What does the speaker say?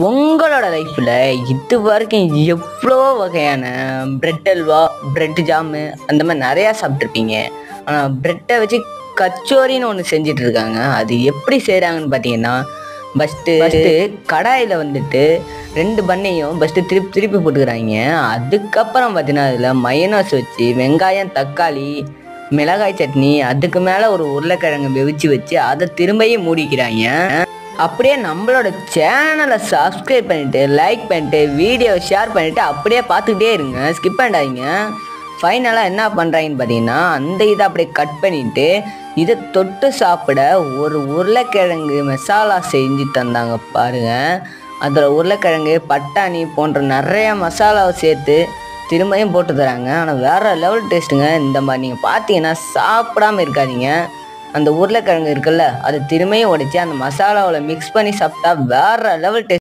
உங்களோட லைஃப்பில் இது வரைக்கும் எவ்வளோ வகையான பிரெட் அல்வா, பிரெட் ஜாமு அந்த மாதிரி நிறையா சாப்பிட்ருப்பீங்க. ஆனால் பிரெட்டை வச்சு கச்சோரின்னு ஒன்று செஞ்சுட்டு இருக்காங்க. அது எப்படி செய்கிறாங்கன்னு பார்த்தீங்கன்னா, ஃபஸ்ட்டு கடாயில் வந்துட்டு 2 பண்ணையும் ஃபஸ்ட்டு திருப்பி போட்டுக்கிறாங்க. அதுக்கப்புறம் பார்த்தீங்கன்னா அதில் மயனோஸ் வச்சு வெங்காயம், தக்காளி, மிளகாய் சட்னி, அதுக்கு மேலே ஒரு உருளைக்கிழங்கு வெவிச்சு வச்சு அதை திரும்பியும் மூடிக்கிறாங்க. அப்படியே நம்மளோட சேனலை சப்ஸ்கிரைப் பண்ணிவிட்டு, லைக் பண்ணிட்டு, வீடியோவை ஷேர் பண்ணிவிட்டு அப்படியே பார்த்துக்கிட்டே இருங்க, ஸ்கிப் பண்ணாதீங்க. ஃபைனலாக என்ன பண்ணுறாங்கன்னு பார்த்தீங்கன்னா, அந்த இதை அப்படியே கட் பண்ணிவிட்டு இதை தொட்டு சாப்பிட ஒரு உருளைக்கிழங்கு மசாலா செஞ்சு தந்தாங்க பாருங்கள். அதில் உருளைக்கிழங்கு, பட்டாணி போன்ற நிறைய மசாலாவை சேர்த்து திரும்பியும் போட்டு தராங்க. ஆனால் வேறு லெவல் டேஸ்ட்டுங்க. இந்த மாதிரி நீங்கள் பார்த்தீங்கன்னா சாப்பிடாமல் இருக்காதீங்க. அந்த உருளைக்கிழங்கு இருக்குல்ல, அதை திரும்பியும் உடைச்சி அந்த மசாலாவில் மிக்ஸ் பண்ணி சாப்பிட்டா வேறு லெவல் டேஸ்ட்.